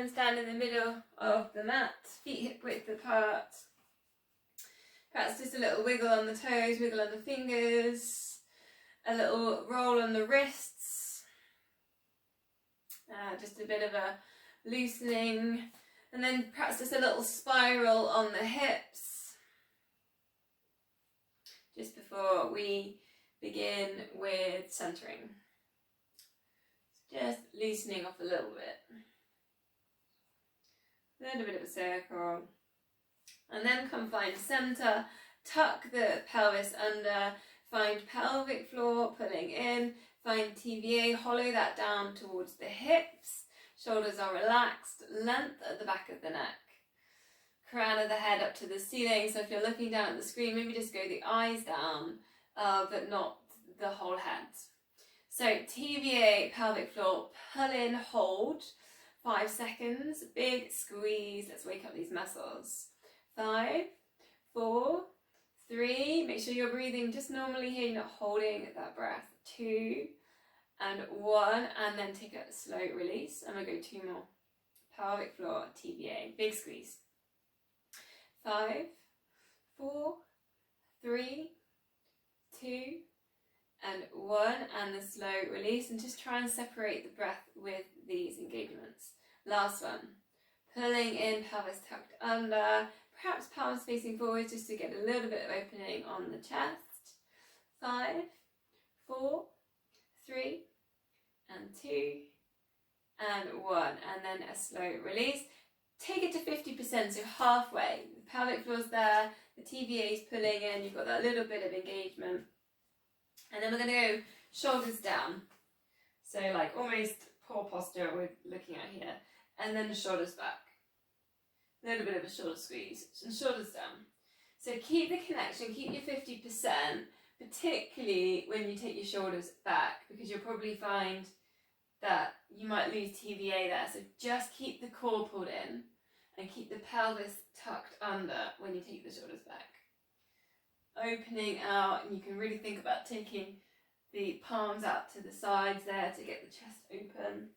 and stand in the middle of the mat, feet hip width apart. Perhaps just a little wiggle on the toes, wiggle on the fingers, a little roll on the wrists, just a bit of a loosening, and then perhaps just a little spiral on the hips just before we begin with centering. Just loosening off a little bit. Then a bit of a circle. And then come find center, tuck the pelvis under, find pelvic floor pulling in, find TVA, hollow that down towards the hips, shoulders are relaxed, length at the back of the neck. Crown of the head up to the ceiling, so if you're looking down at the screen, maybe just go the eyes down, but not the whole head. So TVA, pelvic floor, pull in, hold, 5 seconds, big squeeze, let's wake up these muscles. 5, 4, 3, make sure you're breathing just normally here, you're not holding that breath. 2, and 1, and then take a slow release. I'm going to go 2 more. Pelvic floor, TVA, big squeeze. 5, 4, 3, 2, and 1, and the slow release, and just try and separate the breath with these engagements. Last one, pulling in, pelvis tucked under, perhaps palms facing forward just to get a little bit of opening on the chest. 5, 4, 3, and 2, and 1, and then a slow release. Take it to 50%, so halfway. The pelvic floor's there, the TVA is pulling in, you've got that little bit of engagement. And then we're going to go shoulders down. So like almost poor posture we're looking at here. And then the shoulders back. A little bit of a shoulder squeeze and shoulders down. So keep the connection, keep your 50%, particularly when you take your shoulders back, because you'll probably find that you might lose TVA there. So just keep the core pulled in and keep the pelvis tucked under when you take the shoulders back. Opening out, and you can really think about taking the palms out to the sides there to get the chest open.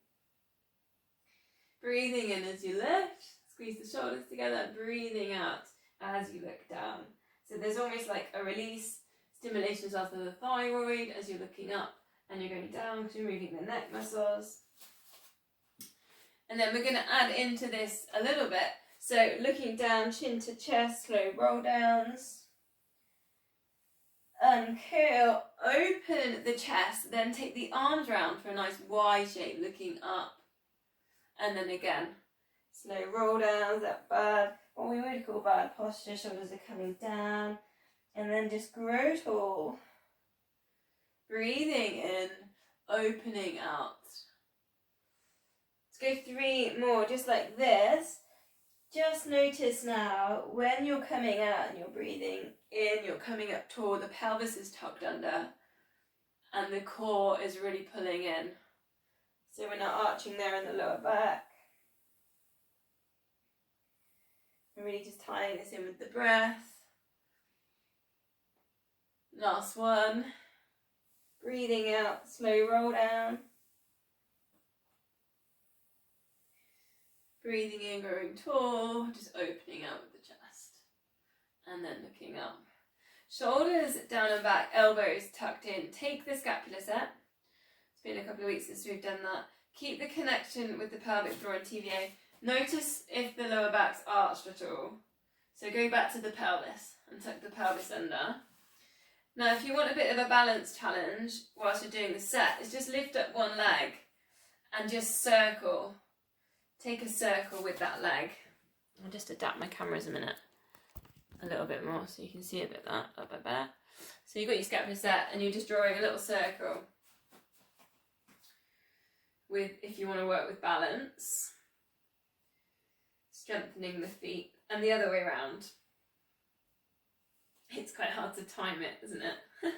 Breathing in as you lift, squeeze the shoulders together, breathing out as you look down. So there's almost like a release, stimulations of the thyroid as you're looking up and you're going down, because you're moving the neck muscles. And then we're going to add into this a little bit. So looking down, chin to chest, slow roll downs. Uncurl, open the chest, then take the arms round for a nice Y shape, looking up. And then again, slow roll downs, that bad, what we would call bad posture, shoulders are coming down. And then just grow tall. Breathing in, opening out. Let's go 3 more, just like this. Just notice now, when you're coming out and you're breathing in, you're coming up tall, the pelvis is tucked under, and the core is really pulling in. So we're not arching there in the lower back. And really just tying this in with the breath. Last one. Breathing out, slow roll down. Breathing in, growing tall, just opening out with the chest. And then looking up. Shoulders down and back, elbows tucked in. Take the scapular set. It's been a couple of weeks since we've done that. Keep the connection with the pelvic floor and TVA. Notice if the lower back's arched at all. So go back to the pelvis and tuck the pelvis under. Now if you want a bit of a balance challenge whilst you're doing the set, is just lift up one leg and just circle. Take a circle with that leg. I'll just adapt my cameras a minute. A little bit more so you can see a bit of that up there. So you've got your scapular set and you're just drawing a little circle. With, if you want to work with balance, strengthening the feet, and the other way around. It's quite hard to time it, isn't it?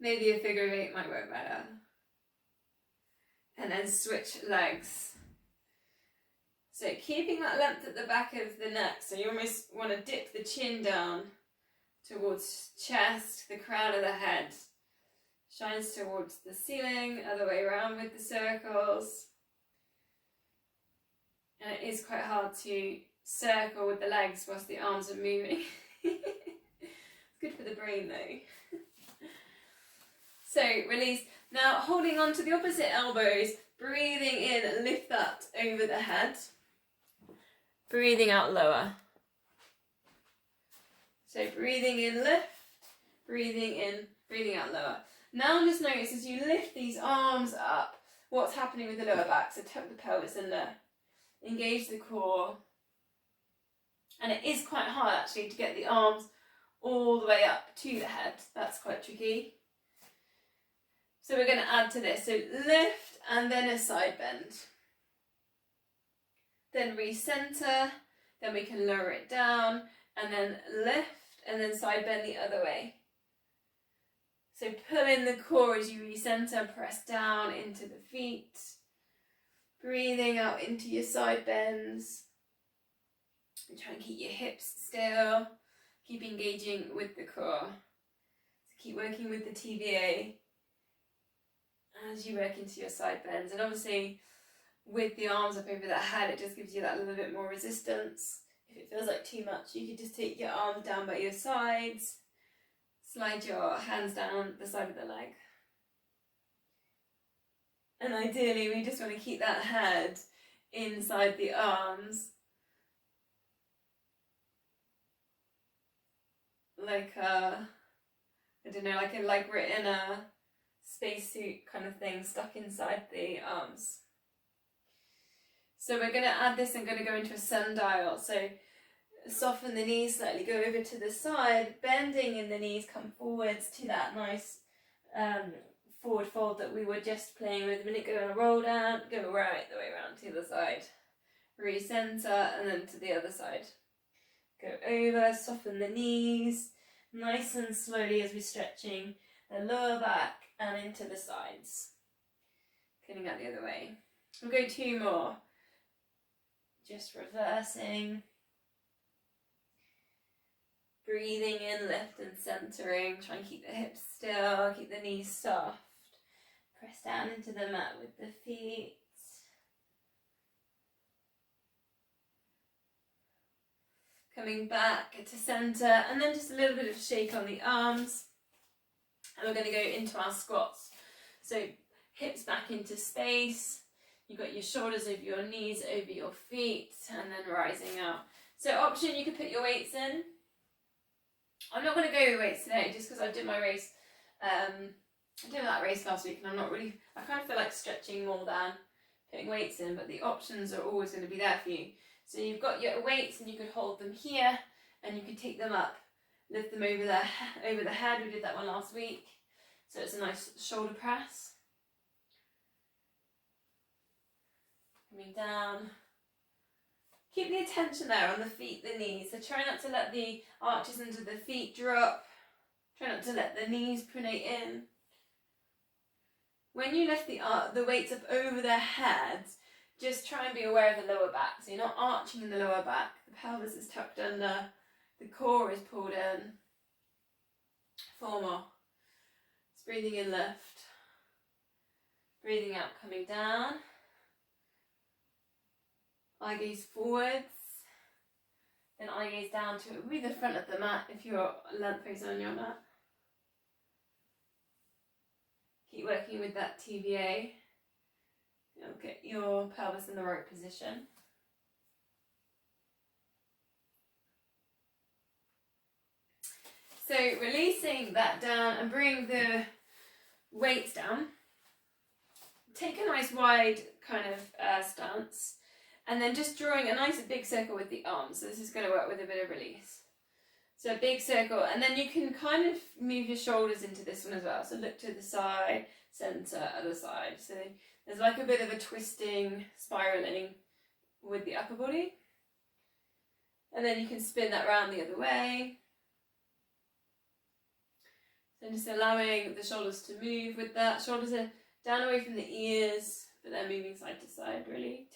Maybe a figure of 8 might work better. And then switch legs. So keeping that length at the back of the neck, so you almost want to dip the chin down towards chest, the crown of the head. Shines towards the ceiling, other way around with the circles. And it is quite hard to circle with the legs whilst the arms are moving. It's good for the brain though. So release. Now holding on to the opposite elbows, breathing in, lift that over the head. Breathing out, lower. So breathing in, lift, breathing in, breathing out, lower. Now just notice as you lift these arms up, what's happening with the lower back. So tuck the pelvis under, engage the core. And it is quite hard actually to get the arms all the way up to the head. That's quite tricky. So we're going to add to this. So lift and then a side bend. Then recenter, then we can lower it down and then lift and then side bend the other way. So pull in the core as you recenter, press down into the feet. Breathing out into your side bends. And try and keep your hips still. Keep engaging with the core. So keep working with the TVA as you work into your side bends. And obviously with the arms up over the head, it just gives you that little bit more resistance. If it feels like too much, you could just take your arms down by your sides. Slide your hands down the side of the leg. And ideally we just want to keep that head inside the arms. Like I don't know, like we're in a spacesuit kind of thing stuck inside the arms. So we're going to add this and going to go into a sundial. So soften the knees slightly, go over to the side, bending in the knees, come forwards to that nice forward fold that we were just playing with a minute ago, and roll down, go right the way around to the other side. Recenter and then to the other side. Go over, soften the knees, nice and slowly as we're stretching the lower back and into the sides. Coming out the other way. We'll go 2 more. Just reversing. Breathing in, lift and centering. Try and keep the hips still, keep the knees soft. Press down into the mat with the feet. Coming back to centre, and then just a little bit of shake on the arms. And we're going to go into our squats. So hips back into space. You've got your shoulders over your knees, over your feet, and then rising out. So option, you could put your weights in. I'm not going to go with weights today just because I did my race. I did that race last week and I kind of feel like stretching more than putting weights in, but the options are always going to be there for you. So you've got your weights and you could hold them here and you could take them up, lift them over the head. We did that one last week. So it's a nice shoulder press. Coming down. Keep the attention there on the feet, the knees. So try not to let the arches under the feet drop. Try not to let the knees pronate in. When you lift the weights up over their heads, just try and be aware of the lower back. So you're not arching in the lower back. The pelvis is tucked under. The core is pulled in. 4 more. Just breathing in, lift. Breathing out, coming down. Eye gaze forwards. Then eye gaze down to be the front of the mat if you're lengthways on your mat. Keep working with that TVA. You'll get your pelvis in the right position. So releasing that down and bring the weights down. Take a nice wide kind of stance. And then just drawing a nice big circle with the arms. So this is going to work with a bit of release. So a big circle. And then you can kind of move your shoulders into this one as well. So look to the side, centre, other side. So there's like a bit of a twisting, spiralling with the upper body. And then you can spin that round the other way. So just allowing the shoulders to move with that. Shoulders are down away from the ears, but they're moving side to side really.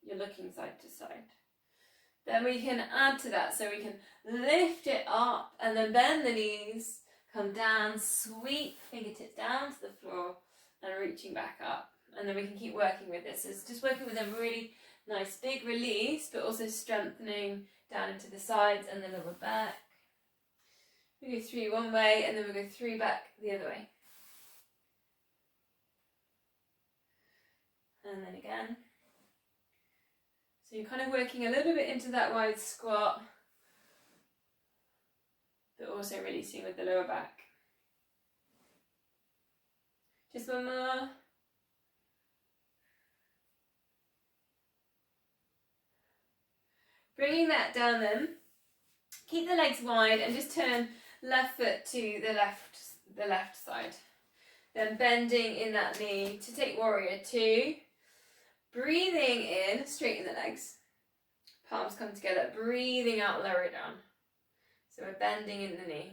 You're looking side to side. Then we can add to that, so we can lift it up and then bend the knees, come down, sweep fingertips down to the floor and reaching back up. and then we can keep working with this. So it's just working with a really nice big release, but also strengthening down into the sides and the lower back. We go 3 one way, and then we go 3 back the other way. And then again. So you're kind of working a little bit into that wide squat, but also releasing with the lower back. Just one more. Bringing that down then, keep the legs wide and just turn left foot to the left side. Then bending in that knee to take warrior 2. Breathing in, straighten the legs. Palms come together, breathing out, lower it down. So we're bending in the knee.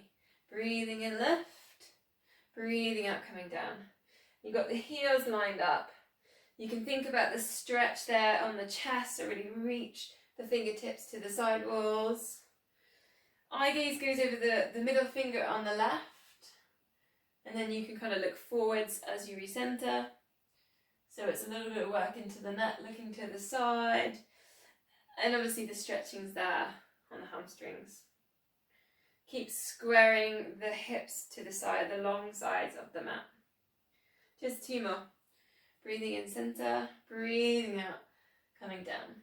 Breathing in, lift. Breathing out, coming down. You've got the heels lined up. You can think about the stretch there on the chest, so really reach the fingertips to the side walls. Eye gaze goes over the middle finger on the left. And then you can kind of look forwards as you recenter. So it's a little bit of work into the neck, looking to the side. And obviously the stretching's there on the hamstrings. Keep squaring the hips to the side, the long sides of the mat. Just 2 more. Breathing in center, breathing out, coming down.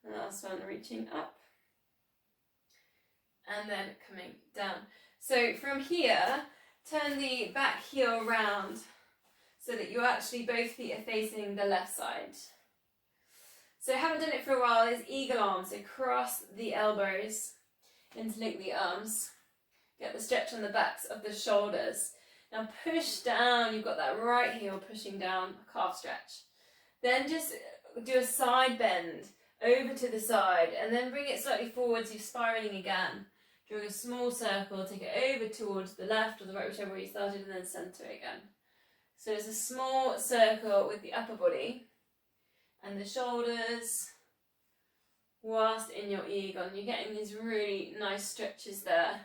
And last one, reaching up. And then coming down. So from here, turn the back heel round so that you actually both feet are facing the left side. So haven't done it for a while, is eagle arms. So cross the elbows, interlink the arms. Get the stretch on the backs of the shoulders. Now push down, you've got that right heel pushing down, calf stretch. Then just do a side bend over to the side and then bring it slightly forwards, you're spiraling again. Drawing a small circle, take it over towards the left or the right, whichever way you started, and then centre again. So it's a small circle with the upper body and the shoulders whilst in your eagle. And you're getting these really nice stretches there.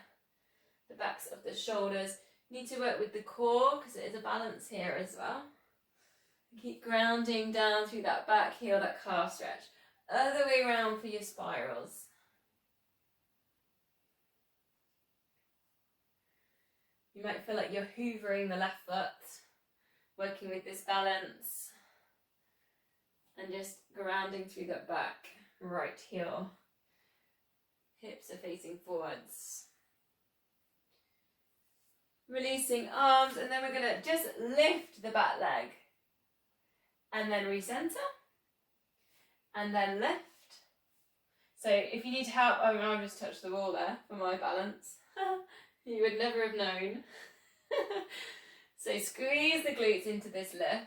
The backs of the shoulders. You need to work with the core because it is a balance here as well. Keep grounding down through that back heel, that calf stretch. Other way around for your spirals. You might feel like you're hoovering the left foot, working with this balance, and just grounding through that back right heel. Hips are facing forwards. Releasing arms, and then we're going to just lift the back leg, and then recenter, and then lift. So if you need help, I've just touched the wall there for my balance. You would never have known. So squeeze the glutes into this lift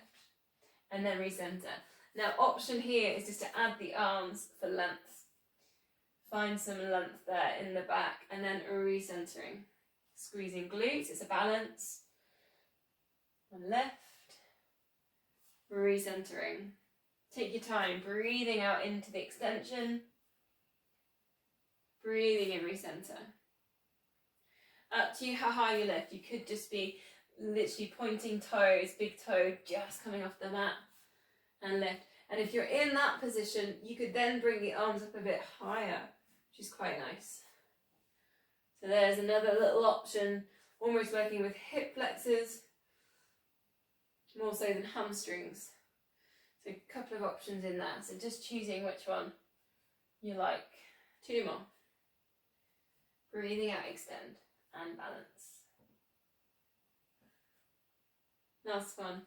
and then recenter. Now option here is just to add the arms for length. Find some length there in the back and then recentering. Squeezing glutes, it's a balance. And lift. Recentering. Take your time, breathing out into the extension. Breathing in, recenter. Up to you how high you lift. You could just be literally pointing toes, big toe just coming off the mat and lift. And if you're in that position, you could then bring the arms up a bit higher, which is quite nice. So there's another little option, almost working with hip flexors, more so than hamstrings. So a couple of options in there. So just choosing which one you like. 2 more. Breathing out, extend. And balance. Last one.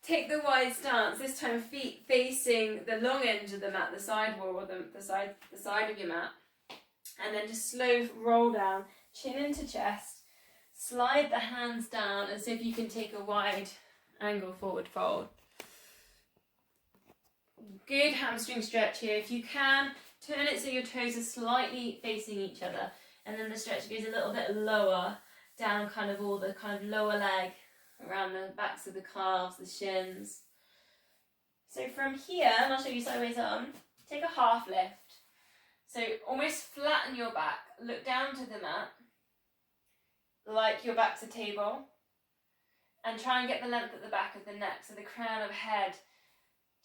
Take the wide stance, this time feet facing the long edge of the mat, the side wall or the side of your mat. And then just slow roll down, chin into chest, slide the hands down as if you can take a wide angle forward fold. Good hamstring stretch here. If you can, turn it so your toes are slightly facing each other. And then the stretch goes a little bit lower, down kind of all the kind of lower leg, around the backs of the calves, the shins. So from here, and I'll show you sideways on, take a half lift. So almost flatten your back, look down to the mat, like your back's a table, and try and get the length at the back of the neck, so the crown of head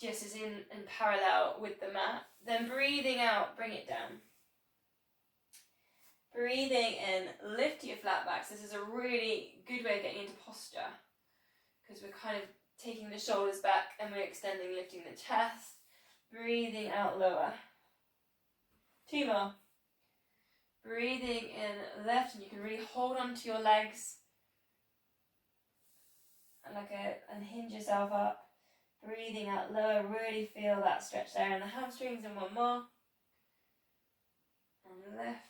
just is in parallel with the mat. Then breathing out, bring it down. Breathing in, lift your flat backs. This is a really good way of getting into posture, because we're kind of taking the shoulders back and we're extending, lifting the chest. Breathing out, lower. 2 more. Breathing in, left, and you can really hold onto your legs and hinge yourself up. Breathing out, lower. Really feel that stretch there in the hamstrings. And 1 more. And lift.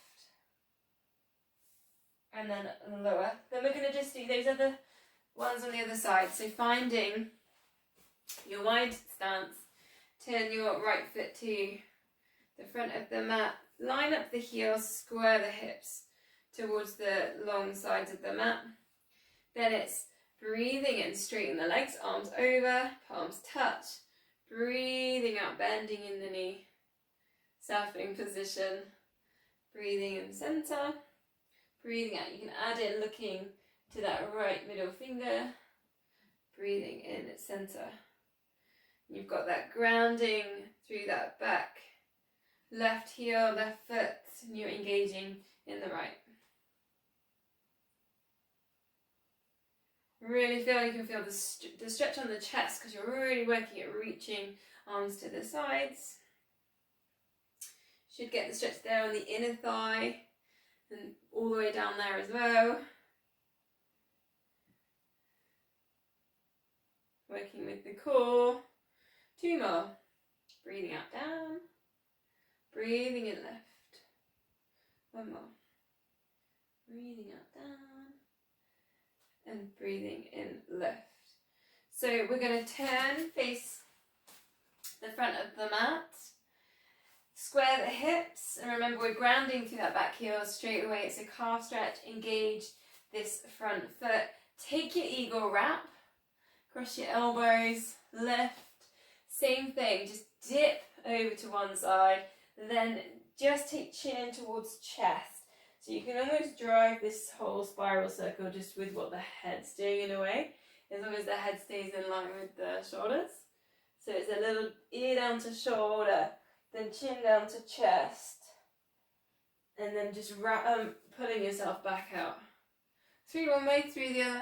And then lower. Then we're going to just do those other ones on the other side. So finding your wide stance, turn your right foot to the front of the mat, line up the heels, square the hips towards the long sides of the mat. Then it's breathing in, straighten the legs, arms over, palms touch. Breathing out, bending in the knee, surfing position. Breathing in center. Breathing out, you can add in looking to that right middle finger. Breathing in at center. You've got that grounding through that back. Left heel, left foot, and you're engaging in the right. Really feel, you can feel the stretch on the chest, because you're really working at reaching arms to the sides. Should get the stretch there on the inner thigh. And all the way down there as well. Working with the core. 2 more. Breathing out, down. Breathing in, left. 1 more. Breathing out, down. And breathing in, left. So we're going to turn, face the front of the mat. Square the hips, and remember we're grounding through that back heel straight away. It's a calf stretch. Engage this front foot. Take your eagle wrap. Cross your elbows. Lift. Same thing. Just dip over to one side. Then just take chin towards chest. So you can almost drive this whole spiral circle just with what the head's doing in a way, as long as the head stays in line with the shoulders. So it's a little ear down to shoulder. Then chin down to chest, and then just pulling yourself back out. 3 one way, 3 the other.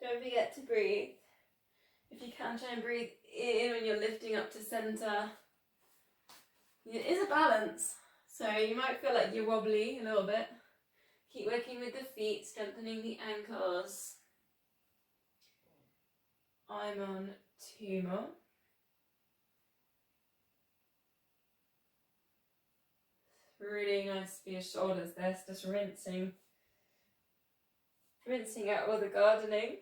Don't forget to breathe. If you can, try and breathe in when you're lifting up to center. It is a balance, so you might feel like you're wobbly a little bit. Keep working with the feet, strengthening the ankles. I'm on 2 more. Really nice for your shoulders there, just rinsing out all the gardening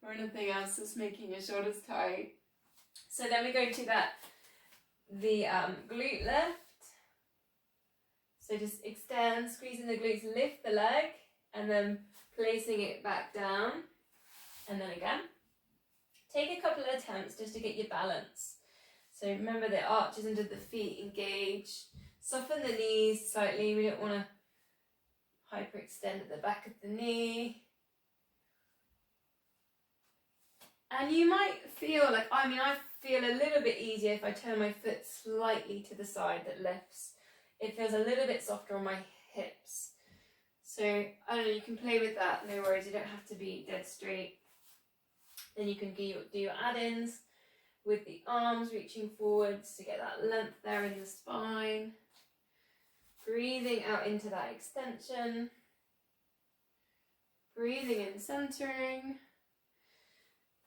or anything else that's making your shoulders tight. So then we go to the glute lift. So just extend, squeezing the glutes, lift the leg, and then placing it back down, and then again. Take a couple of attempts just to get your balance. So remember the arches under the feet engage. Soften the knees slightly. We don't want to hyperextend at the back of the knee. And you might feel like, I feel a little bit easier if I turn my foot slightly to the side that lifts. It feels a little bit softer on my hips. So, I don't know, you can play with that, no worries. You don't have to be dead straight. Then you can do your add-ins with the arms reaching forwards to get that length there in the spine. Breathing out into that extension. Breathing in, centering.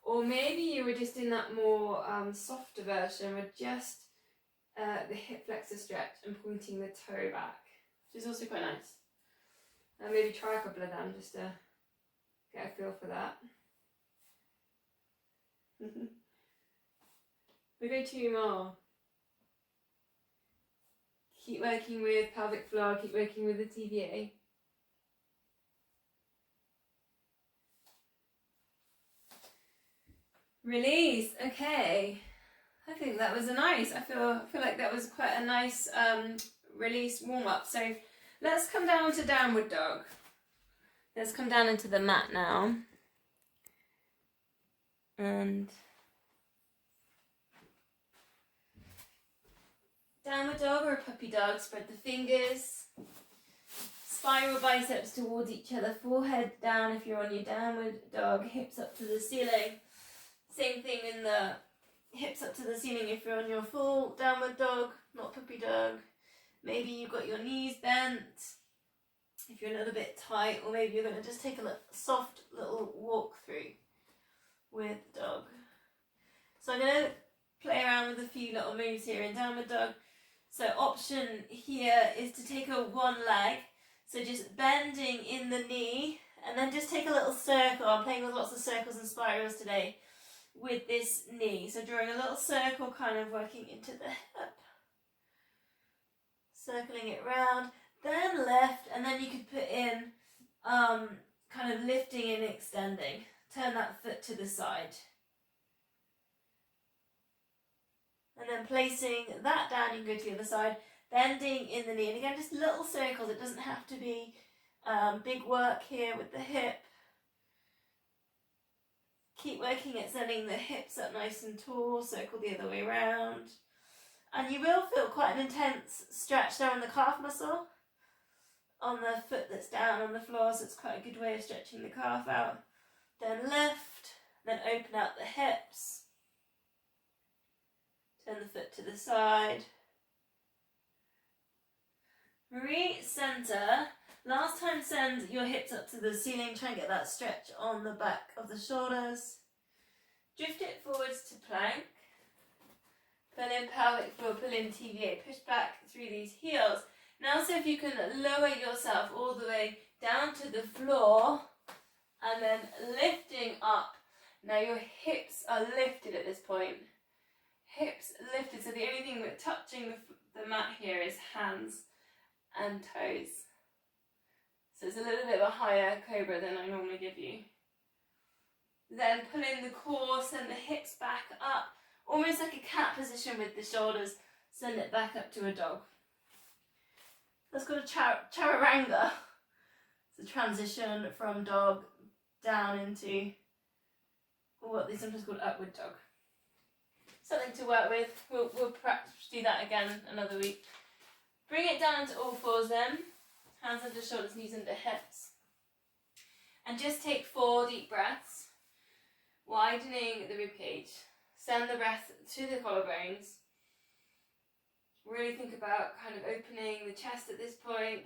Or maybe you were just in that more softer version with just the hip flexor stretch and pointing the toe back, which is also quite nice. And maybe try a couple of them just to get a feel for that. We go 2 more. Keep working with pelvic floor, keep working with the TVA. Release, okay. I think that was I feel like that was quite a nice release warm-up. So Let's come down to downward dog. Let's come down into the mat now. And downward dog or a puppy dog, spread the fingers. Spiral biceps towards each other, forehead down if you're on your downward dog, hips up to the ceiling. Same thing in the hips up to the ceiling if you're on your full downward dog, not puppy dog. Maybe you've got your knees bent if you're a little bit tight, or maybe you're going to just take a soft little walk through with dog. So I'm going to play around with a few little moves here in downward dog. So option here is to take a one leg, so just bending in the knee, and then just take a little circle. I'm playing with lots of circles and spirals today with this knee. So drawing a little circle, kind of working into the hip. Circling it round, then left, and then you could put in kind of lifting and extending. Turn that foot to the side. And then placing that down, you can go to the other side, bending in the knee. And again, just little circles. It doesn't have to be big work here with the hip. Keep working at sending the hips up nice and tall, circle the other way around. And you will feel quite an intense stretch there on the calf muscle, on the foot that's down on the floor, so it's quite a good way of stretching the calf out. Then lift, then open out the hips. Turn the foot to the side. Re-center. Last time, send your hips up to the ceiling, try and get that stretch on the back of the shoulders. Drift it forwards to plank. Pull in pelvic floor, pull in TVA, push back through these heels. Now see if you can lower yourself all the way down to the floor and then lifting up. Now your hips are lifted at this point. Hips lifted, so the only thing that's touching the mat here is hands and toes. So it's a little bit of a higher cobra than I normally give you. Then pull in the core, send the hips back up. Almost like a cat position with the shoulders, send it back up to a dog. That's called a chaturanga. It's a transition from dog down into what they sometimes call upward dog. Something to work with. We'll perhaps do that again another week. Bring it down to all fours then. Hands under shoulders, knees under hips. And just take 4 deep breaths, widening the rib cage. Send the breath to the collarbones. Really think about kind of opening the chest at this point,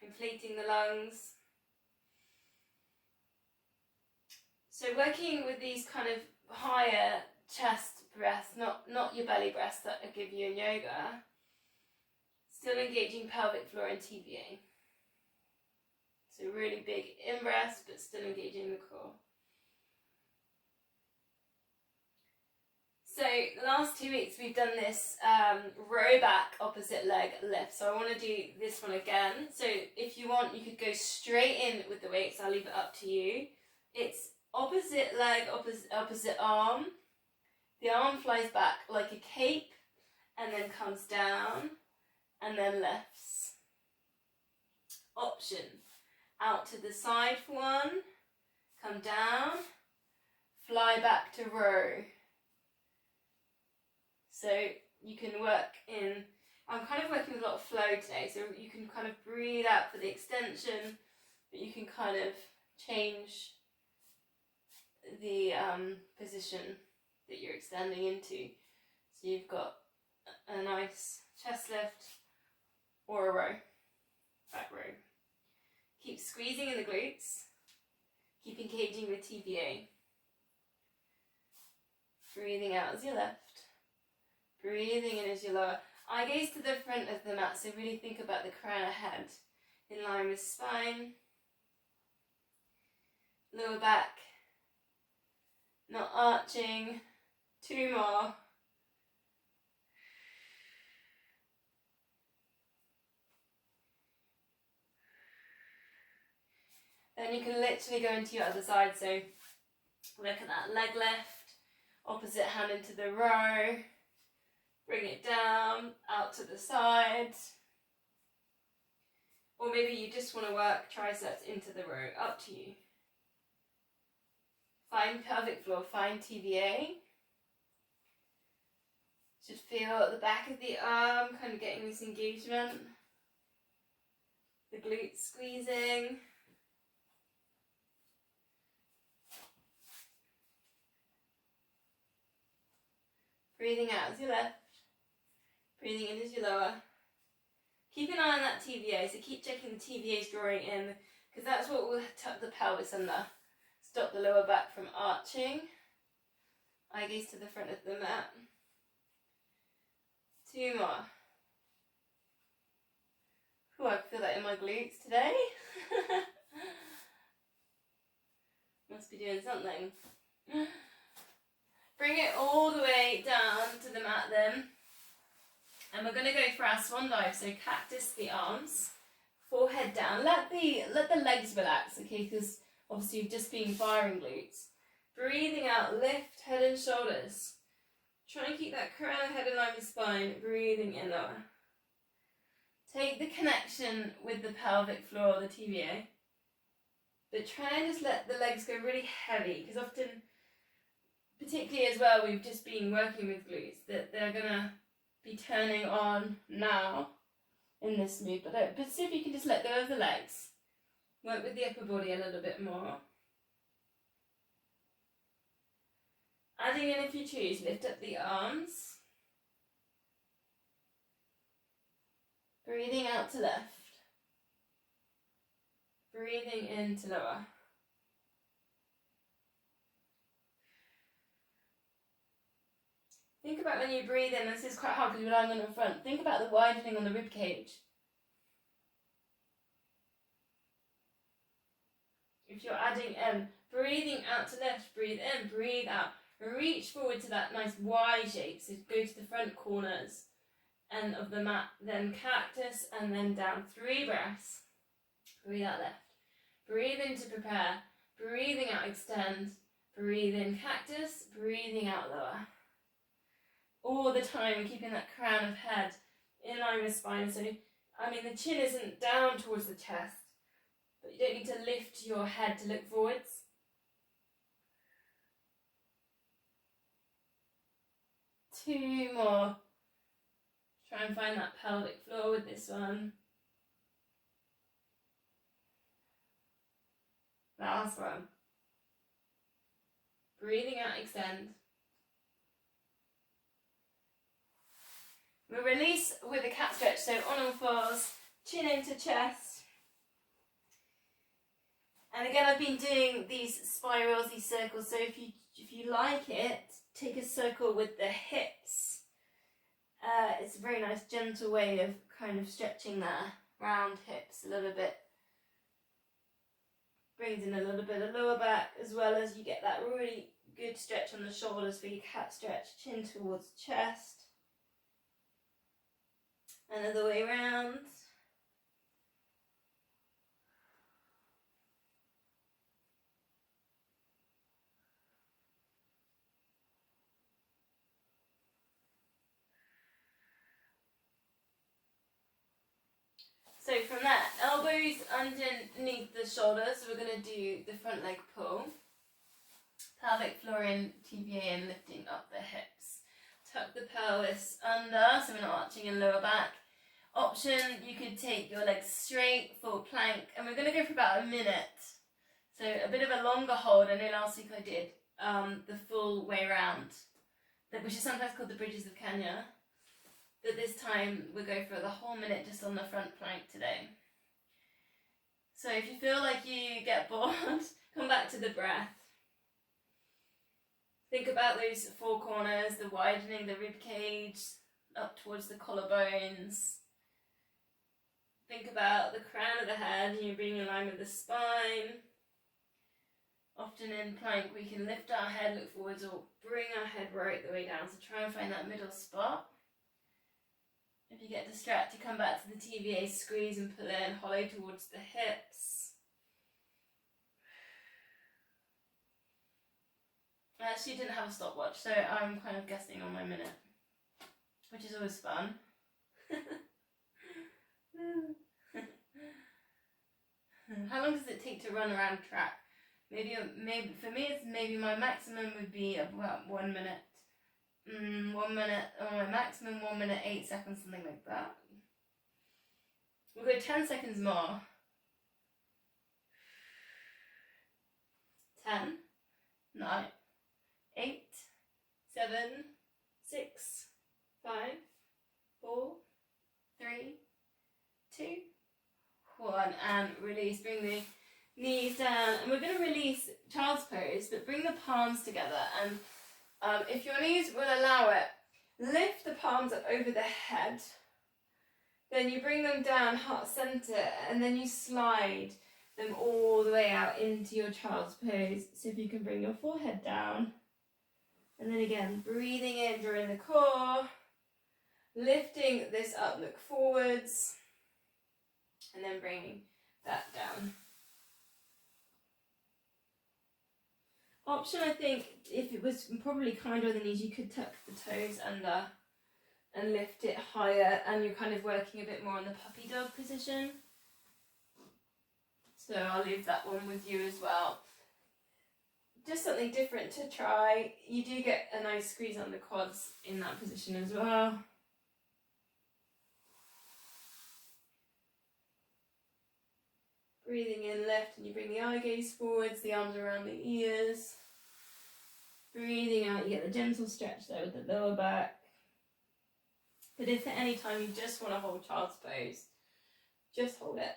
inflating the lungs. So working with these kind of higher chest breaths, not your belly breaths that I give you in yoga. Still engaging pelvic floor and TVA. So really big in-breaths, but still engaging the core. So the last 2 weeks we've done this row back opposite leg lift. So I want to do this one again. So if you want, you could go straight in with the weights. I'll leave it up to you. It's opposite leg, opposite arm. The arm flies back like a cape and then comes down and then lifts. Option. Out to the side for one. Come down. Fly back to row. So you can work in, I'm kind of working with a lot of flow today, so you can kind of breathe out for the extension, but you can kind of change the position that you're extending into. So you've got a nice chest lift or a row, back row. Keep squeezing in the glutes, keep engaging with TVA. Breathing out as you lift. Breathing in as you lower. Eye gaze to the front of the mat, so really think about the crown of head in line with spine. Lower back, not arching. 2 more. Then you can literally go into your other side, so look at that leg lift, opposite hand into the row. Bring it down, out to the side. Or maybe you just want to work triceps into the row, up to you. Find pelvic floor, find TVA. Just feel the back of the arm, kind of getting this engagement. The glutes squeezing. Breathing out as your left. Breathing in as your lower. Keep an eye on that TVA, so keep checking the TVA's drawing in, because that's what will tuck the pelvis under. Stop the lower back from arching. Eye gaze to the front of the mat. 2 more. Ooh, I feel that in my glutes today. Must be doing something. Bring it all the way down to the mat then. And we're going to go for our swan dive. So cactus the arms, forehead down. Let the legs relax, okay? Because obviously you've just been firing glutes. Breathing out, lift head and shoulders. Try and keep that crown of head in line with spine. Breathing in lower. Take the connection with the pelvic floor, the TVA. But try and just let the legs go really heavy, because often, particularly as well, we've just been working with glutes, that they're going to be turning on now in this move. But see if you can just let go of the legs. Work with the upper body a little bit more. Adding in if you choose, lift up the arms. Breathing out to left. Breathing in to lower. Think about when you breathe in, this is quite hard because you're lying on the front. Think about the widening on the rib cage. If you're adding in, breathing out to left, breathe in, breathe out. Reach forward to that nice Y shape, so go to the front corners end of the mat, then cactus, and then down. 3 breaths. Breathe out left. Breathe in to prepare. Breathing out, extend. Breathe in, cactus. Breathing out, lower. All the time, keeping that crown of head in line with spine. So, the chin isn't down towards the chest, but you don't need to lift your head to look forwards. 2 more. Try and find that pelvic floor with this one. Last one. Breathing out, extend. We'll release with a cat stretch, so on all fours, chin into chest. And again, I've been doing these spirals, these circles, so if you like it, take a circle with the hips. It's a very nice gentle way of kind of stretching that round hips a little bit. Brings in a little bit of lower back, as well as you get that really good stretch on the shoulders for your cat stretch, chin towards chest. Another way around. So from that, elbows underneath the shoulders, we're going to do the front leg pull. Pelvic floor in, TVA and lifting up the hips. Tuck the pelvis under, so we're not arching in lower back. Option, you could take your legs straight, full plank, and we're going to go for about a minute. So a bit of a longer hold. I know last week I did the full way round, which is sometimes called the Bridges of Kenya. But this time we'll go for the whole minute just on the front plank today. So if you feel like you get bored, come back to the breath. Think about those 4 corners, the widening the rib cage up towards the collarbones. Think about the crown of the head, and you're being in line with the spine. Often in plank we can lift our head, look forwards, or bring our head right the way down. So try and find that middle spot. If you get distracted, come back to the TVA, squeeze and pull in, hollow towards the hips. I actually didn't have a stopwatch, so I'm kind of guessing on my minute, which is always fun. How long does it take to run around track? Maybe for me, it's maybe my maximum would be about 1 minute. 1 minute, or my maximum 1 minute 8 seconds, something like that. We'll go 10 seconds more. 10, 9, 8, 7, 6, 5, 4, 3, 2, 1, and release. Bring the knees down, and we're going to release child's pose, but bring the palms together, and if your knees will allow it, lift the palms up over the head, then you bring them down heart center, and then you slide them all the way out into your child's pose. So if you can bring your forehead down, and then again breathing in, drawing the core, lifting this up, look forwards, and then bringing that down. Option, I think, if it was probably kinder on the knees, you could tuck the toes under and lift it higher, and you're kind of working a bit more on the puppy dog position. So I'll leave that one with you as well. Just something different to try. You do get a nice squeeze on the quads in that position as well. Breathing in, lift, and you bring the eye gaze forwards, the arms around the ears. Breathing out, you get the gentle stretch there with the lower back. But if at any time you just want to hold child's pose, just hold it.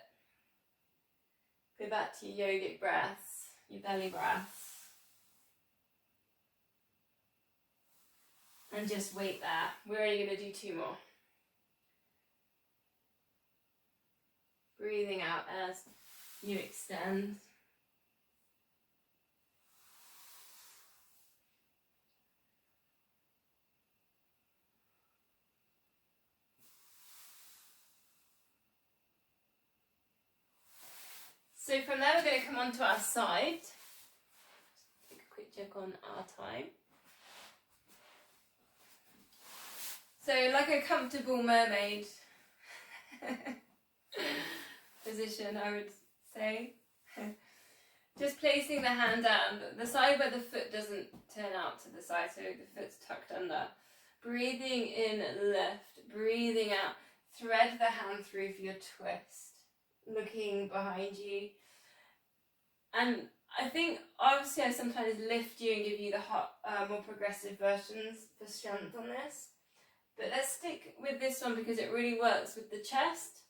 Go back to your yogic breaths, your belly breaths. And just wait there. We're only going to do 2 more. Breathing out as you extend. So from there we're going to come onto our side. Take a quick check on our time. So like a comfortable mermaid position, I would say. Just placing the hand down, the side where the foot doesn't turn out to the side, so the foot's tucked under. Breathing in, lift, breathing out, thread the hand through for your twist. Looking behind you, and I think obviously I sometimes lift you and give you the more progressive versions for strength on this, but let's stick with this one because it really works with the chest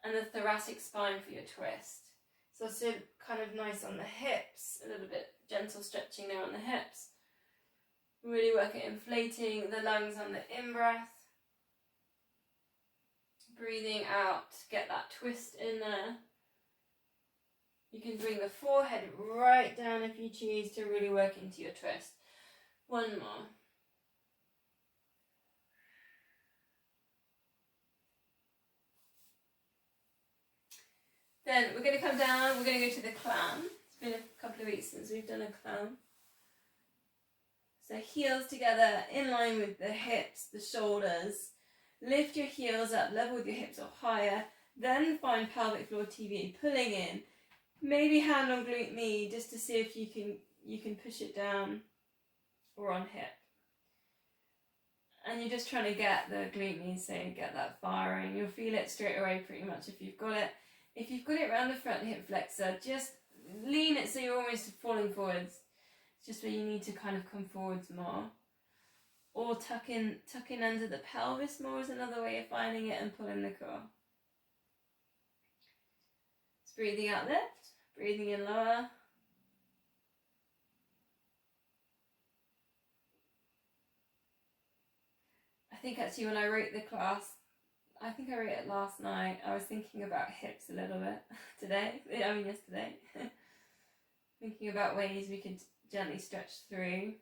and the thoracic spine for your twist. So also kind of nice on the hips, a little bit gentle stretching there on the hips. Really work at inflating the lungs on the in-breath. Breathing out, get that twist in there. You can bring the forehead right down if you choose to really work into your twist. 1 more. Then we're going to come down, we're going to go to the clown. It's been a couple of weeks since we've done a clown. So heels together, in line with the hips, the shoulders. Lift your heels up, level with your hips or higher, then find pelvic floor TVA, pulling in. Maybe hand on glute med just to see if you can push it down or on hip. And you're just trying to get the glute med, so get that firing. You'll feel it straight away pretty much if you've got it. If you've got it around the front hip flexor, just lean it so you're almost falling forwards. It's just where you need to kind of come forwards more. Or tuck in under the pelvis more is another way of finding it, and pulling the core. Just breathing out, lift, breathing in, lower. I think actually when I wrote the class, I think I wrote it last night, I was thinking about hips a little bit yesterday. Thinking about ways we could gently stretch through.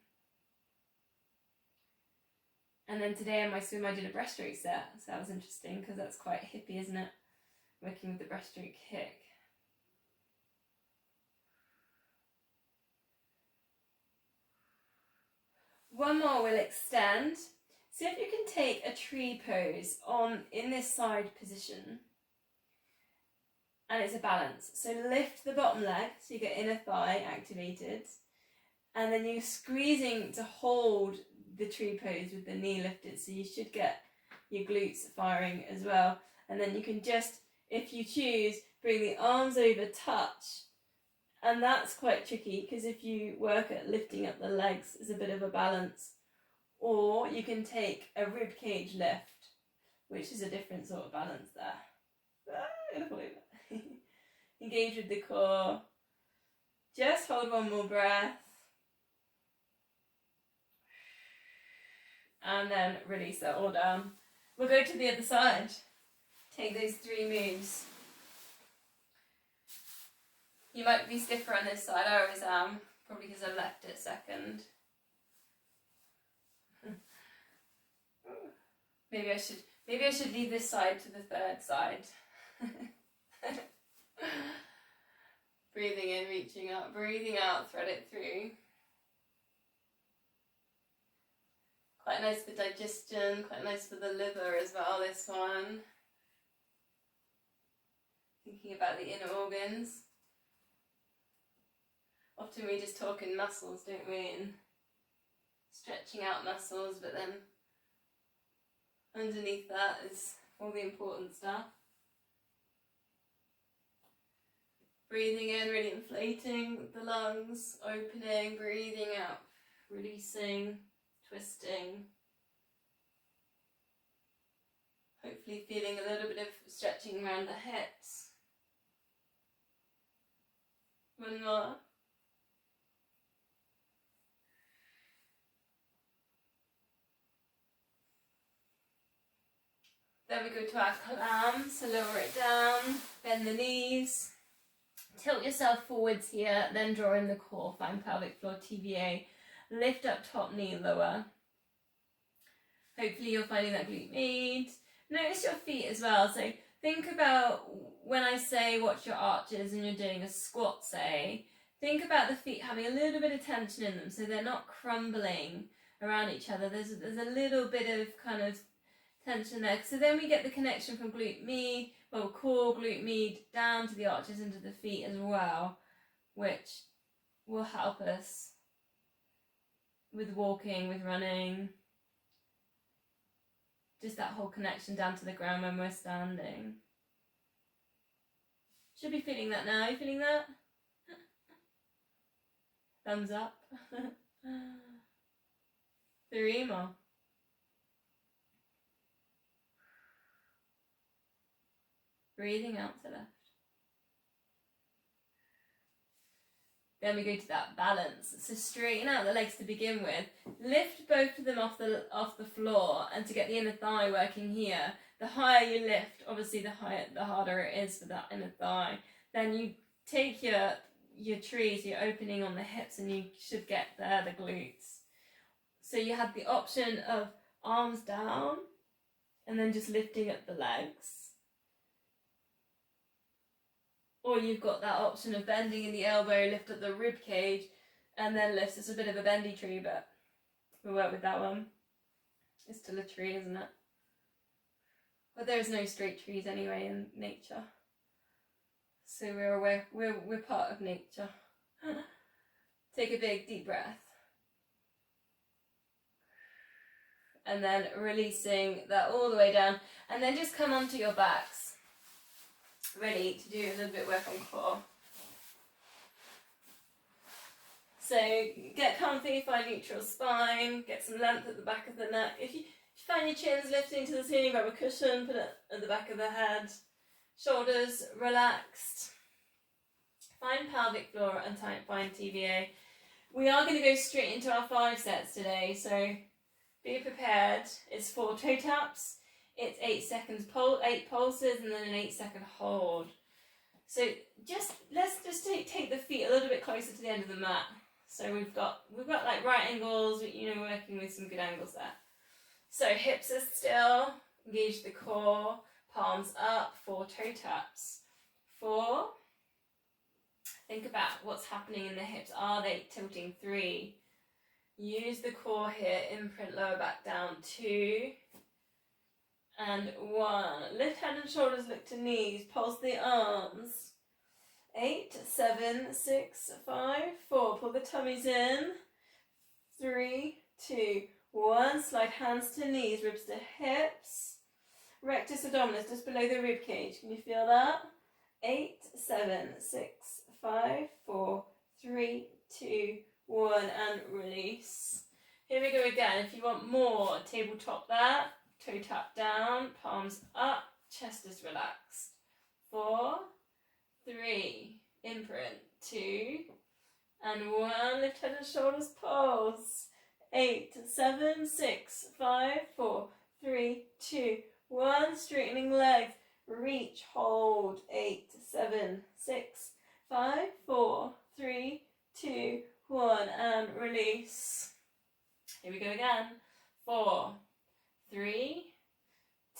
And then today in my swim I did a breaststroke set, so that was interesting because that's quite hippie, isn't it? Working with the breaststroke kick. One more, we'll extend. See if you can take a tree pose in this side position. and it's a balance. So lift the bottom leg, so you get inner thigh activated, and then you're squeezing to hold the tree pose with the knee lifted, so you should get your glutes firing as well. And then you can just, if you choose, bring the arms over, touch, and that's quite tricky because if you work at lifting up the legs, it's a bit of a balance. Or you can take a rib cage lift, which is a different sort of balance there. I'm gonna fall over. Engage with the core. Just hold one more breath. And then release that all down. We'll go to the other side. Take those 3 moves. You might be stiffer on this side, I always am, probably because I left it second. Maybe I should leave this side to the third side. Breathing in, reaching up, breathing out, thread it through. Quite nice for digestion, quite nice for the liver as well, this one. Thinking about the inner organs. Often we just talk in muscles, don't we? And stretching out muscles, but then underneath that is all the important stuff. Breathing in, really inflating the lungs, opening, breathing out, releasing, twisting. Hopefully feeling a little bit of stretching around the hips. One more. Then we go to our clam, so lower it down, bend the knees, tilt yourself forwards here, then draw in the core, find pelvic floor TVA, lift up top knee, lower. Hopefully you're finding that glute med. Notice your feet as well, so think about when I say watch your arches and you're doing a squat, say, think about the feet having a little bit of tension in them so they're not crumbling around each other. There's a little bit of kind of tension there. So then we get the connection from glute med, well, core, glute med, down to the arches into the feet as well, which will help us with walking, with running. Just that whole connection down to the ground when we're standing. Should be feeling that now. Are you feeling that? Thumbs up. 3 more. Breathing out to left. Then we go to that balance. So straighten out the legs to begin with. Lift both of them off the floor, and to get the inner thigh working here. The higher you lift, obviously the harder it is for that inner thigh. Then you take your trees, your opening on the hips, and you should get there, the glutes. So you have the option of arms down and then just lifting up the legs. Or you've got that option of bending in the elbow, lift up the rib cage, and then lift. It's a bit of a bendy tree, but we'll work with that one. It's still a tree, isn't it? But there's no straight trees anyway in nature. So we're aware, we're part of nature. Take a big deep breath. And then releasing that all the way down. And then just come onto your backs. Ready to do a little bit of work on core. So get comfy, find neutral spine, get some length at the back of the neck. If you find your chins lifting to the ceiling, grab a cushion, put it at the back of the head. Shoulders relaxed. Find pelvic floor and find TVA. We are going to go straight into our 5 sets today, so be prepared. It's 4 toe taps. It's 8 seconds, 8 pulses, and then an 8-second hold. So let's just take the feet a little bit closer to the end of the mat. So we've got like right angles, working with some good angles there. So hips are still, engage the core, palms up, 4 toe taps. 4. Think about what's happening in the hips. Are they tilting? 3. Use the core here, imprint lower back down. 2. and 1. Lift head and shoulders, look to knees, pulse the arms. 8, 7, 6, 5, 4. Pull the tummies in. 3, 2, 1. Slide hands to knees, ribs to hips. Rectus abdominis, just below the rib cage. Can you feel that? 8, 7, 6, 5, 4, 3, 2, 1, and release. Here we go again. If you want more, tabletop that. Toe tap down, palms up, chest is relaxed. 4, 3, imprint. 2, and 1. Lift head and shoulders, pulse. 8, 7, 6, 5, 4, 3, 2, 1. Straightening legs. Reach, hold. 8, 7, 6, 5, 4, 3, 2, 1, and release. Here we go again. 4, 3,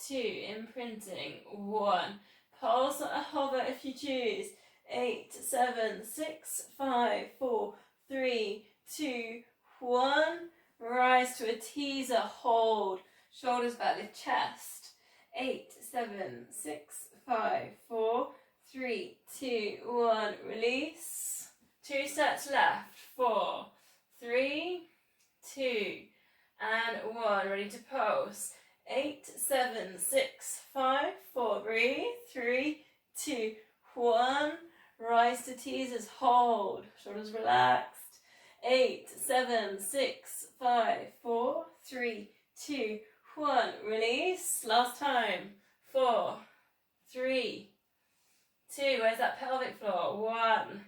2, imprinting. 1. Pulse or hover if you choose. 8, 7, 6, 5, 4, 3, 2, 1. Rise to a teaser, hold. Shoulders back, lift chest. 8, 7, 6, 5, 4, 3, 2, 1. Release. 2 sets left. 4, 3, 2, and 1. Ready to pose. 8, 7, 6, 5, 4. Breathe. 3, 2, 1. Rise to teasers. Hold. Shoulders relaxed. 8, 7, 6, 5, 4, 3, 2, 1. Release. Last time. 4, 3, 2. Where's that pelvic floor? 1.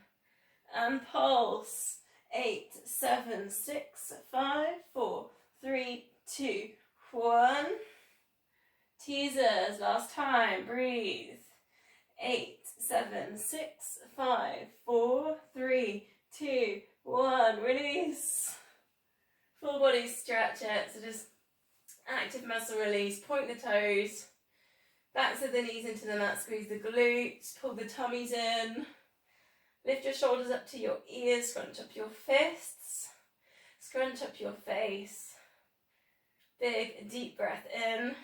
And pulse. 8, 7, 6, 5, 4, 3, 2, 1. Teasers. Last time. Breathe. 8, 7, 6, 5, 4, 3, 2, 1. Release. Full body stretch it. So just active muscle release. Point the toes. Backs of the knees into the mat. Squeeze the glutes. Pull the tummies in. Lift your shoulders up to your ears. Scrunch up your fists. Scrunch up your face. Big deep breath in.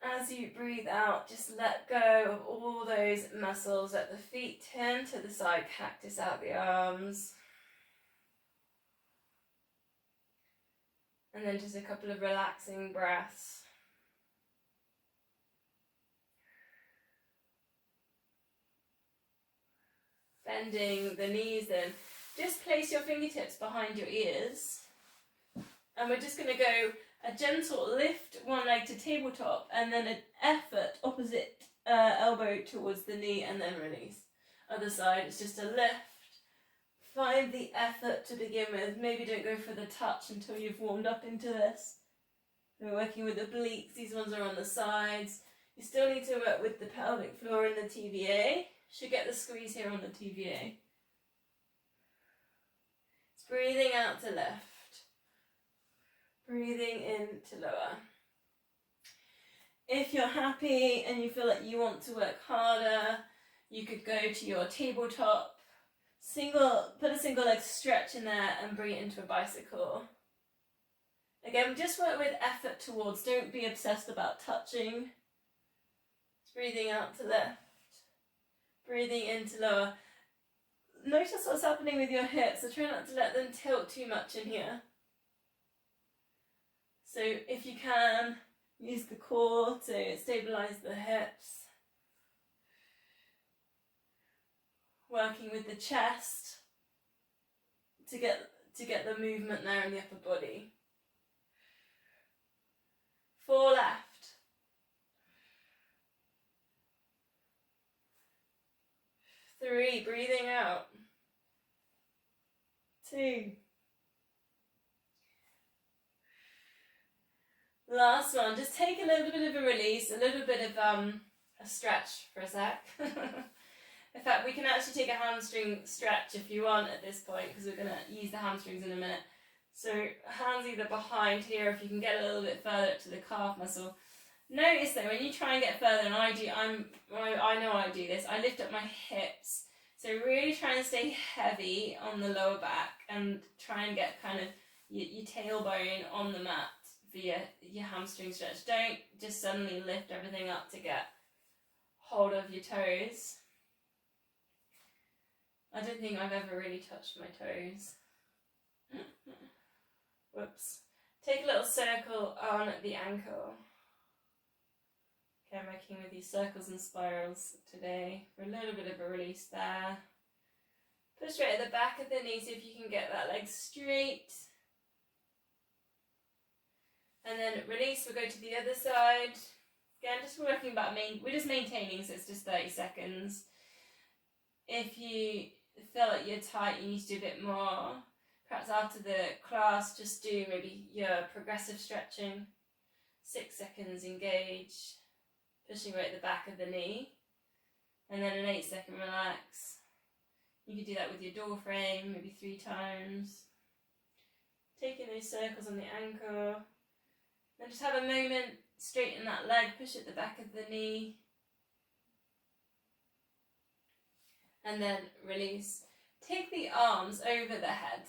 As you breathe out, just let go of all those muscles. Let the feet turn to the side, cactus out the arms. And then just a couple of relaxing breaths. Bending the knees in. Just place your fingertips behind your ears. And we're just going to go a gentle lift, one leg to tabletop, and then an effort opposite elbow towards the knee, and then release. Other side, it's just a lift. Find the effort to begin with. Maybe don't go for the touch until you've warmed up into this. We're working with the obliques. These ones are on the sides. You still need to work with the pelvic floor and the TVA. Should get the squeeze here on the TVA. It's breathing out to lift. Breathing in to lower. If you're happy and you feel like you want to work harder, you could go to your tabletop, put a single leg stretch in there and bring it into a bicycle. Again, just work with effort towards, don't be obsessed about touching. It's breathing out to lift. Breathing in to lower. Notice what's happening with your hips, so try not to let them tilt too much in here. So if you can, use the core to stabilise the hips. Working with the chest to get the movement there in the upper body. 4 left. 3, breathing out. 2. Last one, just take a little bit of a release, a little bit of a stretch for a sec. In fact, we can actually take a hamstring stretch if you want at this point, because we're going to use the hamstrings in a minute. So hands either behind here, if you can get a little bit further to the calf muscle. Notice though, when you try and get further, and I know I do this, I lift up my hips. So really try and stay heavy on the lower back and try and get kind of your tailbone on the mat for for your hamstring stretch. Don't just suddenly lift everything up to get hold of your toes. I don't think I've ever really touched my toes. Whoops. Take a little circle on the ankle. Okay, I'm working with these circles and spirals today for a little bit of a release there. Push right at the back of the knee, see if you can get that leg straight. And then release, we'll go to the other side. Again, just working about, we're just maintaining, so it's just 30 seconds. If you feel like you're tight, you need to do a bit more. Perhaps after the class, just do maybe your progressive stretching. 6 seconds, engage. Pushing right at the back of the knee. And then an 8-second relax. You could do that with your door frame, maybe 3 times. Taking those circles on the ankle. Then just have a moment, straighten that leg, push at the back of the knee. And then release. Take the arms over the head,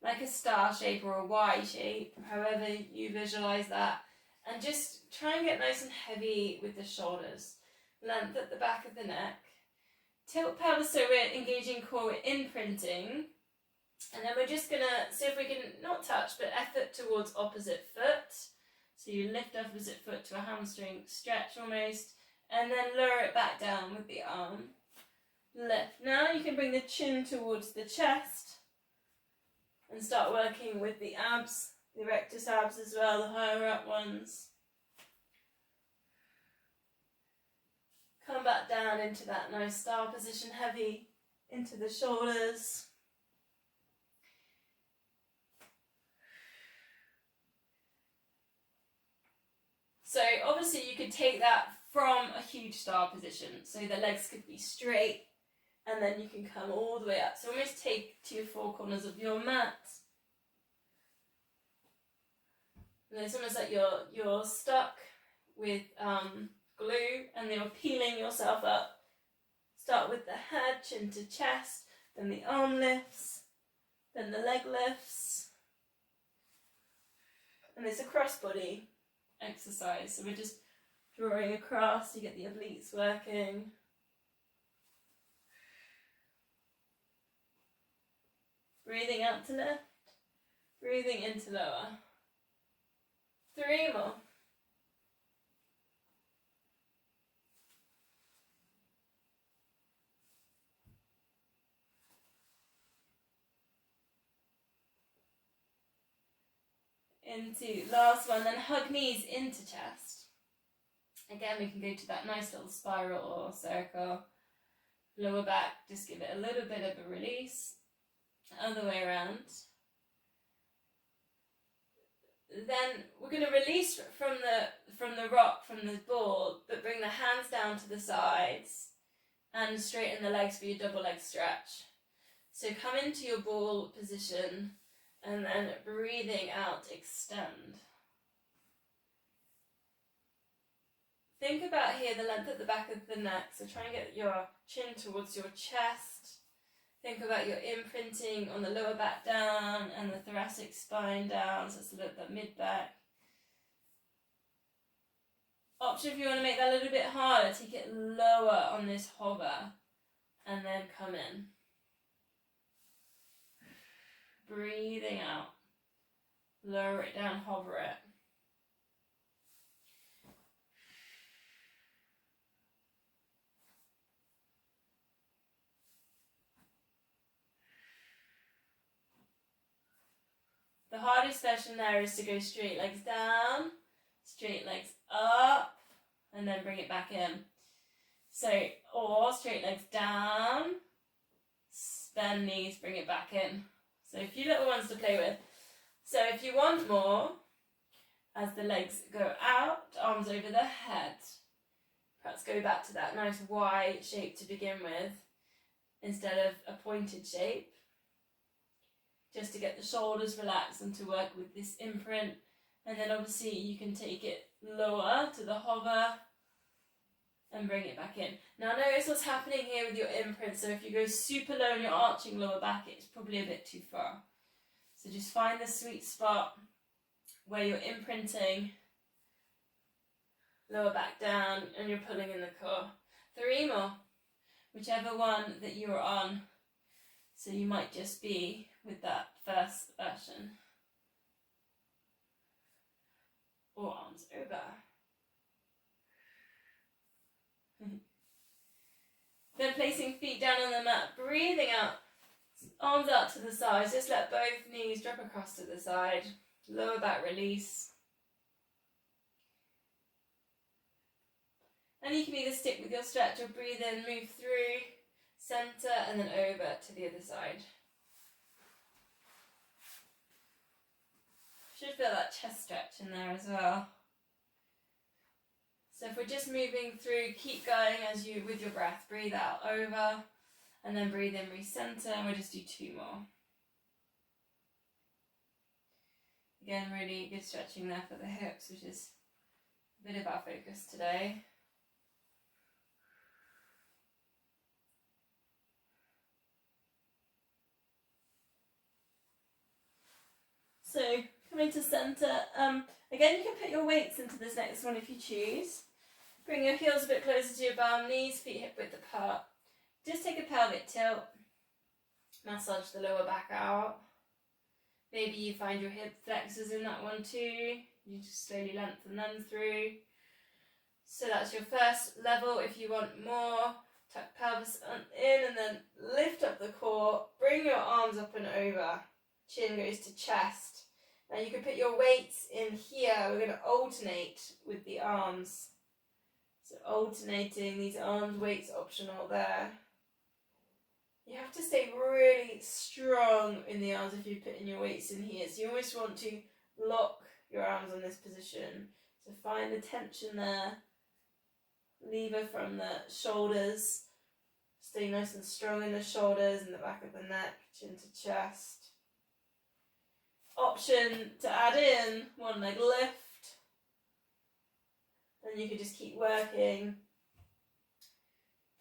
like a star shape or a Y shape, however you visualize that. And just try and get nice and heavy with the shoulders. Length at the back of the neck. Tilt pelvis so we're engaging core, we're imprinting. And then we're just going to see if we can not touch, but effort towards opposite foot. So you lift opposite foot to a hamstring stretch almost, and then lower it back down with the arm. Lift. Now you can bring the chin towards the chest and start working with the abs, the rectus abs as well, the higher up ones. Come back down into that nice star position, heavy into the shoulders. So obviously you could take that from a huge star position. So the legs could be straight and then you can come all the way up. So almost take to your 4 corners of your mat. And it's almost like you're stuck with glue and you're peeling yourself up. Start with the head, chin to chest, then the arm lifts, then the leg lifts. And it's a crossbody exercise. So we're just drawing across, you get the obliques working. Breathing out to lift, breathing in to lower. 3 more. Into last one, then hug knees into chest. Again, we can go to that nice little spiral or circle. Lower back, just give it a little bit of a release. Other way around. Then we're going to release from the rock, from the ball, but bring the hands down to the sides and straighten the legs for your double leg stretch. So come into your ball position and then breathing out, extend. Think about here the length at the back of the neck, so try and get your chin towards your chest. Think about your imprinting on the lower back down and the thoracic spine down, so it's the mid-back. Option if you want to make that a little bit harder, take it lower on this hover and then come in. Breathing out. Lower it down, hover it. The hardest session there is to go straight legs down, straight legs up, and then bring it back in. So, or straight legs down, bend knees, bring it back in. So a few little ones to play with. So if you want more, as the legs go out, arms over the head, perhaps go back to that nice Y shape to begin with, instead of a pointed shape. Just to get the shoulders relaxed and to work with this imprint. And then obviously you can take it lower to the hover and bring it back in. Now notice what's happening here with your imprint. So if you go super low and you're arching lower back, it's probably a bit too far. So just find the sweet spot where you're imprinting, lower back down, and you're pulling in the core. 3 more, whichever one that you're on. So you might just be with that first version. Or arms over. Then placing feet down on the mat, breathing out, arms out to the sides, just let both knees drop across to the side, lower back release. And you can either stick with your stretch or breathe in, move through, centre, and then over to the other side. Should feel that chest stretch in there as well. So if we're just moving through, keep going as you, with your breath, breathe out over, and then breathe in, recenter, and we'll just do 2 more. Again, really good stretching there for the hips, which is a bit of our focus today. So, coming to centre, again you can put your weights into this next one if you choose. Bring your heels a bit closer to your bum, knees, feet hip width apart. Just take a pelvic tilt, massage the lower back out. Maybe you find your hip flexors in that one too. You just slowly lengthen them through. So that's your first level. If you want more, tuck pelvis in and then lift up the core. Bring your arms up and over. Chin goes to chest. Now you can put your weights in here. We're going to alternate with the arms. So alternating these arms, weights optional there. You have to stay really strong in the arms if you're putting your weights in here. So you always want to lock your arms on this position. So find the tension there. Lever from the shoulders. Stay nice and strong in the shoulders and the back of the neck, chin to chest. Option to add in one leg lift. And you could just keep working.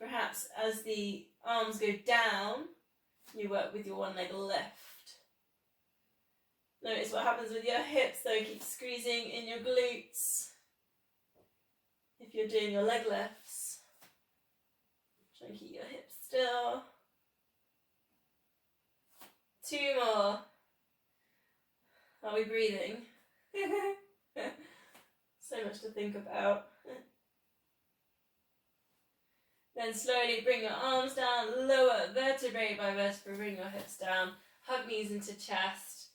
Perhaps as the arms go down, you work with your one leg lift. Notice what happens with your hips though. Keep squeezing in your glutes. If you're doing your leg lifts, try and keep your hips still. 2 more. Are we breathing? So much to think about. Then slowly bring your arms down, lower vertebrae by vertebrae, bring your hips down, hug knees into chest.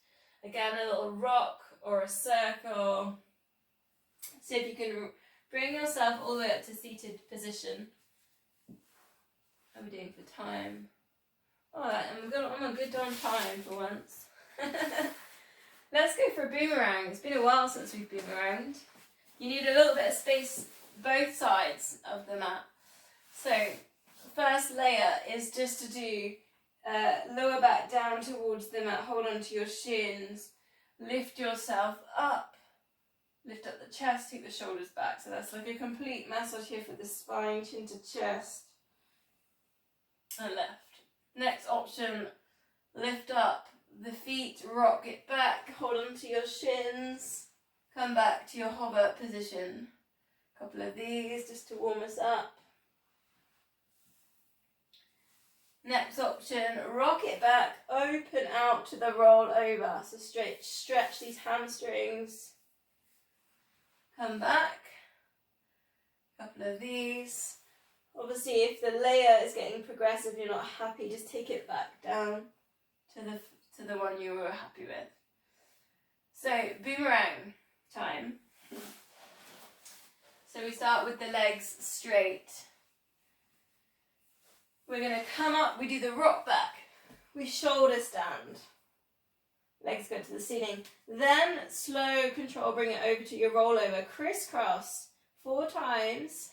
Again, a little rock or a circle. See if you can bring yourself all the way up to seated position. How are we doing for time? Alright, I'm a good on time for once. Let's go for a boomerang. It's been a while since we've boomeranged. You need a little bit of space both sides of the mat. So, first layer is just to do lower back down towards the mat, hold on to your shins, lift yourself up, lift up the chest, keep the shoulders back. So that's like a complete massage here for the spine, chin to chest, and left. Next option, lift up the feet, rock it back, hold on to your shins, come back to your hover position. A couple of these just to warm us up. Next option, rock it back, open out to the roll over. So stretch these hamstrings. Come back. A couple of these. Obviously, if the layer is getting progressive, you're not happy, just take it back down to the one you were happy with. So, boomerang time. So we start with the legs straight. We're going to come up, we do the rock back. We shoulder stand. Legs go to the ceiling. Then, slow control, bring it over to your rollover. Crisscross 4 times.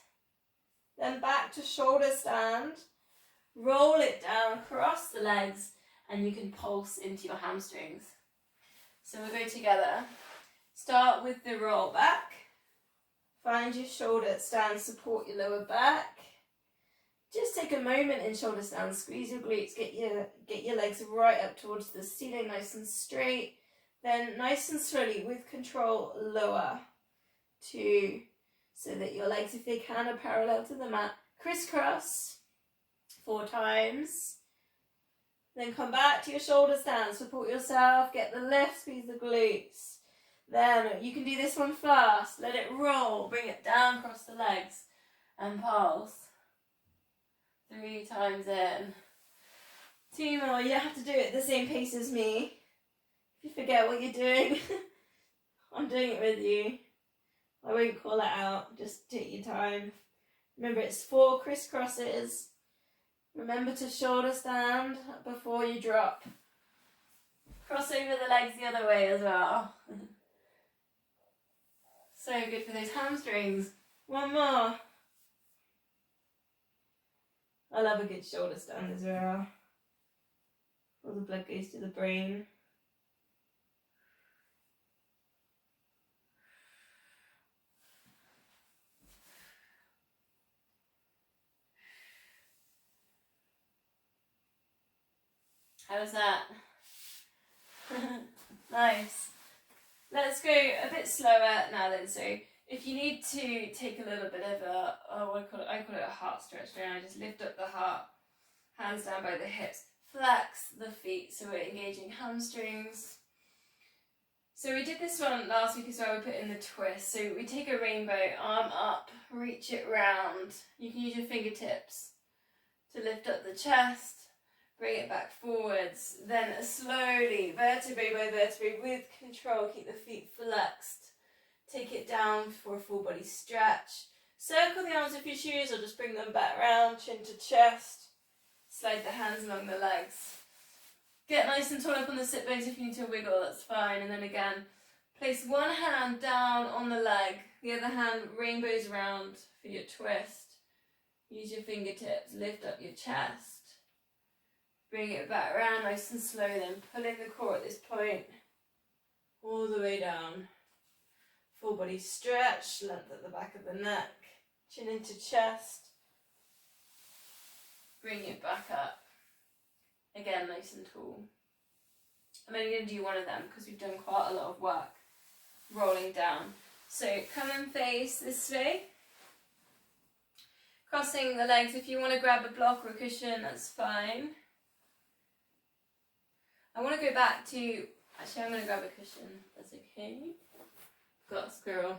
Then back to shoulder stand. Roll it down, cross the legs, and you can pulse into your hamstrings. So we'll go together. Start with the roll back. Find your shoulder stand, support your lower back. Just take a moment in shoulder stand, squeeze your glutes, get your legs right up towards the ceiling, nice and straight. Then nice and slowly, with control, lower to, so that your legs, if they can, are parallel to the mat. Crisscross 4 times. Then come back to your shoulder stand, support yourself, get the lift, squeeze the glutes. Then you can do this one fast, let it roll, bring it down across the legs and pulse. 3 times in. 2 more, you don't have to do it at the same pace as me. If you forget what you're doing, I'm doing it with you. I won't call it out, just take your time. Remember, it's 4 crisscrosses. Remember to shoulder stand before you drop. Cross over the legs the other way as well. So good for those hamstrings. 1 more. I love a good shoulder stand as well. All the blood goes to the brain. How's that? Nice. Let's go a bit slower now then. So if you need to take a little bit of a, I call it a heart stretch. Don't I? Just lift up the heart, hands down by the hips, flex the feet. So we're engaging hamstrings. So we did this one last week as well. We put in the twist. So we take a rainbow, arm up, reach it round. You can use your fingertips to lift up the chest. Bring it back forwards, then slowly, vertebrae by vertebrae, with control, keep the feet flexed. Take it down for a full body stretch. Circle the arms with your shoes or just bring them back round, chin to chest. Slide the hands along the legs. Get nice and tall up on the sit bones if you need to wiggle, that's fine. And then again, place one hand down on the leg, the other hand rainbows round for your twist. Use your fingertips, lift up your chest. Bring it back around nice and slow, then pull in the core at this point, all the way down. Full body stretch, length at the back of the neck, chin into chest. Bring it back up. Again, nice and tall. I'm only going to do one of them because we've done quite a lot of work rolling down. So come and face this way. Crossing the legs. If you want to grab a block or a cushion, that's fine. I want to go back to, actually I'm going to grab a cushion, that's okay. Got a squirrel.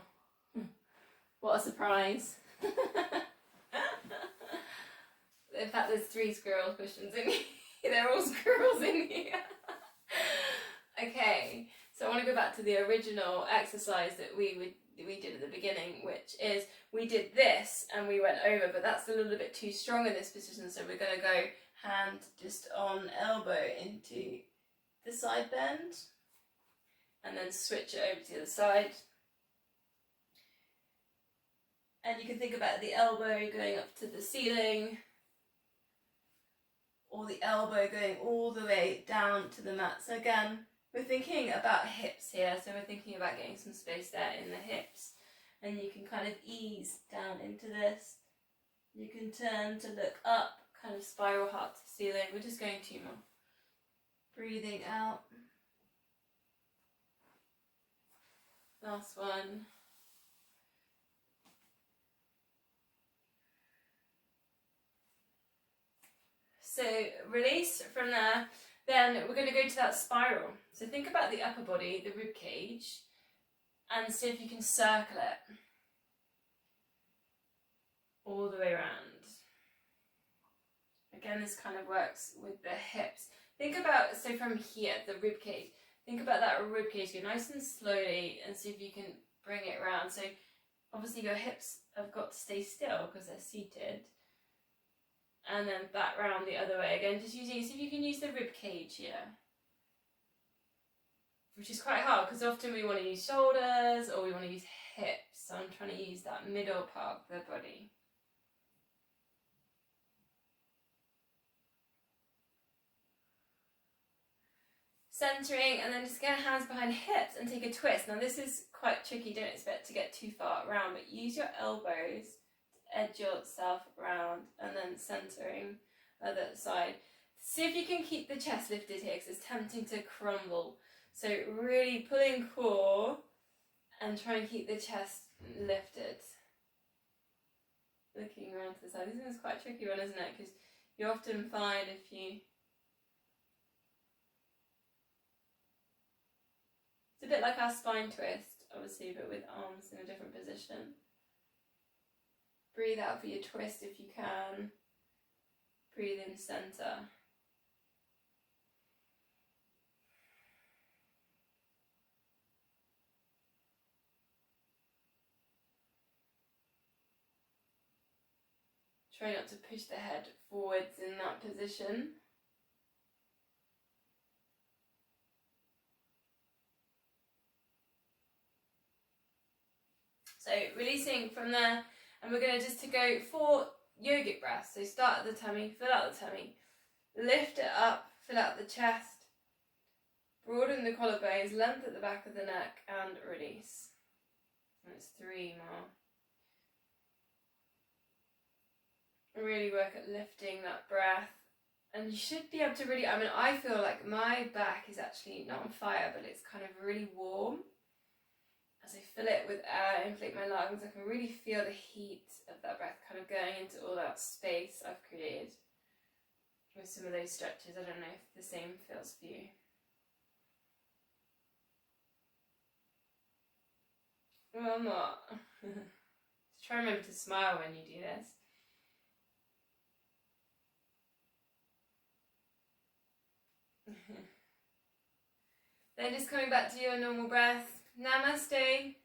What a surprise. In fact, there's 3 squirrel cushions in here. They're all squirrels in here. Okay, so I want to go back to the original exercise that we did at the beginning, which is we did this and we went over, but that's a little bit too strong in this position, so we're going to go hand just on elbow into the side bend and then switch it over to the other side. And you can think about the elbow going up to the ceiling or the elbow going all the way down to the mat. So again, we're thinking about hips here, so we're thinking about getting some space there in the hips, and you can kind of ease down into this. You can turn to look up, kind of spiral heart to ceiling. We're just going 2 more. Breathing out. Last one. So release from there. Then we're going to go to that spiral. So think about the upper body, the rib cage, and see if you can circle it all the way around. Again, this kind of works with the hips. Think about, so from here, the rib cage, think about that rib cage, go nice and slowly and see if you can bring it around. So obviously your hips have got to stay still because they're seated. And then back round the other way again, just using, see if you can use the rib cage here. Which is quite hard because often we want to use shoulders or we want to use hips. So I'm trying to use that middle part of the body. Centering, and then just get hands behind hips and take a twist. Now this is quite tricky, don't expect to get too far around, but use your elbows to edge yourself around and then centering other side. See if you can keep the chest lifted here because it's tempting to crumble. So really pulling core and try and keep the chest lifted. Looking around to the side. This is quite a tricky one, isn't it? Because you often find if you... It's a bit like our spine twist, obviously, but with arms in a different position. Breathe out for your twist if you can. Breathe in center. Try not to push the head forwards in that position. So releasing from there, and we're going to just go 4 yogic breaths. So start at the tummy, fill out the tummy, lift it up, fill out the chest, broaden the collarbones, length at the back of the neck, and release. And it's 3 more. Really work at lifting that breath, and you should be able to really, I mean, I feel like my back is actually not on fire, but it's kind of really warm. As I fill it with air, inflate my lungs, I can really feel the heat of that breath kind of going into all that space I've created with some of those stretches. I don't know if the same feels for you. Well, not. Try and remember to smile when you do this. Then just coming back to your normal breath. Namaste.